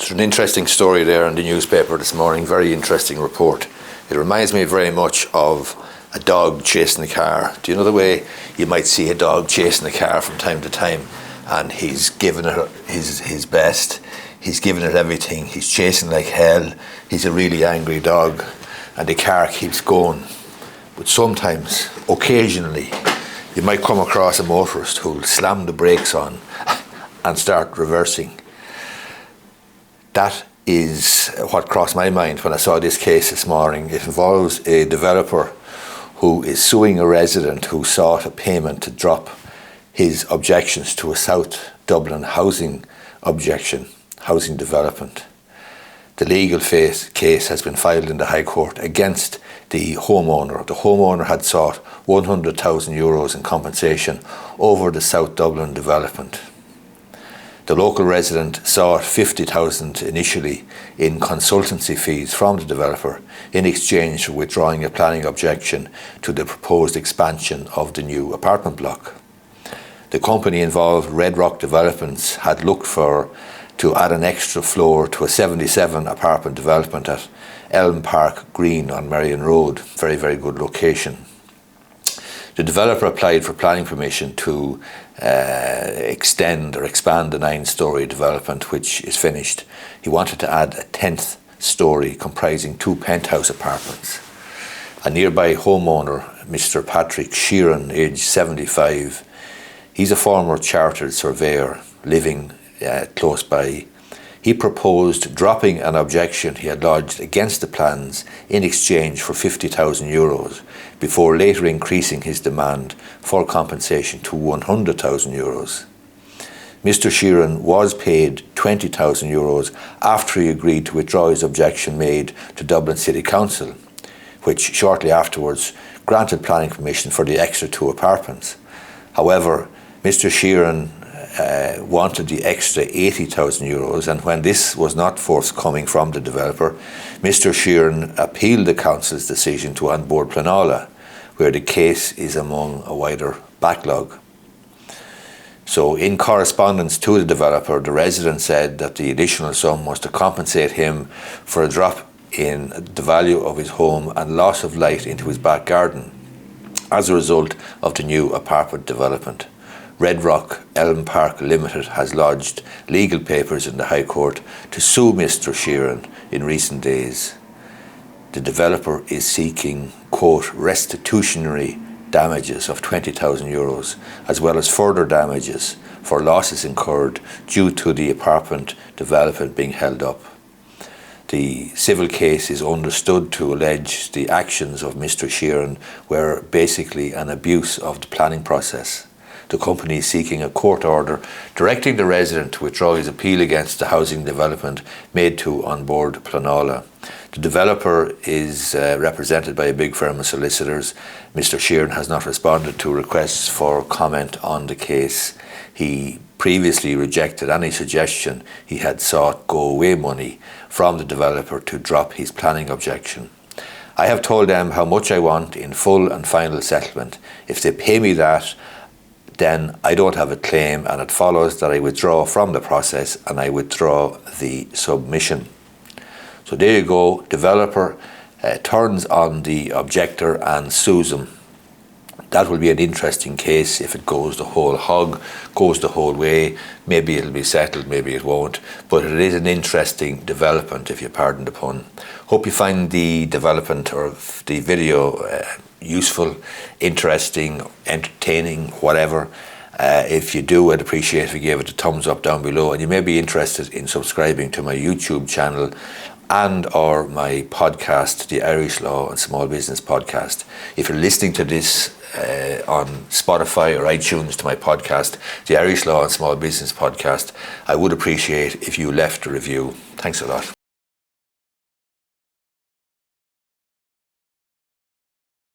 There's an interesting story there in the newspaper this morning, very interesting report. It reminds me very much of a dog chasing a car. Do you know the way you might see a dog chasing a car from time to time, and he's giving it his best, he's giving it everything, he's chasing like hell, he's a really angry dog, and the car keeps going. But sometimes, occasionally, you might come across a motorist who'll slam the brakes on and start reversing. That is what crossed my mind when I saw this case this morning. It involves a developer who is suing a resident who sought a payment to drop his objections to a South Dublin housing development. The legal case has been filed in the High Court against the homeowner. The homeowner had sought €100,000 in compensation over the South Dublin development. The local resident sought $50,000 initially in consultancy fees from the developer in exchange for withdrawing a planning objection to the proposed expansion of the new apartment block. The company involved, Red Rock Developments, had looked to add an extra floor to a 77 apartment development at Elm Park Green on Marion Road. Very, very good location. The developer applied for planning permission to extend or expand the 9-storey development, which is finished. He wanted to add a 10th storey comprising 2 penthouse apartments. A nearby homeowner, Mr. Patrick Sheeran, aged 75, he's a former chartered surveyor living close by. He proposed dropping an objection he had lodged against the plans in exchange for €50,000 before later increasing his demand for compensation to €100,000. Mr. Sheeran was paid €20,000 after he agreed to withdraw his objection made to Dublin City Council, which shortly afterwards granted planning permission for the extra 2 apartments. However, Mr. Sheeran wanted the extra €80,000, and when this was not forthcoming from the developer, Mr. Sheeran appealed the council's decision to onboard Pleanála, where the case is among a wider backlog. So in correspondence to the developer, the resident said that the additional sum was to compensate him for a drop in the value of his home and loss of light into his back garden as a result of the new apartment development. Red Rock Elm Park Limited has lodged legal papers in the High Court to sue Mr. Sheeran in recent days. The developer is seeking, quote, restitutionary damages of €20,000, as well as further damages for losses incurred due to the apartment development being held up. The civil case is understood to allege the actions of Mr. Sheeran were basically an abuse of the planning process. The company is seeking a court order directing the resident to withdraw his appeal against the housing development made to onboard Pleanála. The developer is represented by a big firm of solicitors. Mr. Sheeran has not responded to requests for comment on the case. He previously rejected any suggestion he had sought go-away money from the developer to drop his planning objection. I have told them how much I want in full and final settlement. If they pay me that, then I don't have a claim, and it follows that I withdraw from the process and I withdraw the submission. So there you go. Developer turns on the objector and sues him. That will be an interesting case if it goes the whole hog, goes the whole way. Maybe it'll be settled, maybe it won't. But it is an interesting development, if you pardon the pun. Hope you find the development or the video useful, interesting, entertaining, whatever. If you do, I'd appreciate if you gave it a thumbs up down below, and you may be interested in subscribing to my YouTube channel and or my podcast, the Irish Law and Small Business Podcast. If you're listening to this on Spotify or iTunes to my podcast, the Irish Law and Small Business Podcast, I would appreciate if you left a review. Thanks a lot.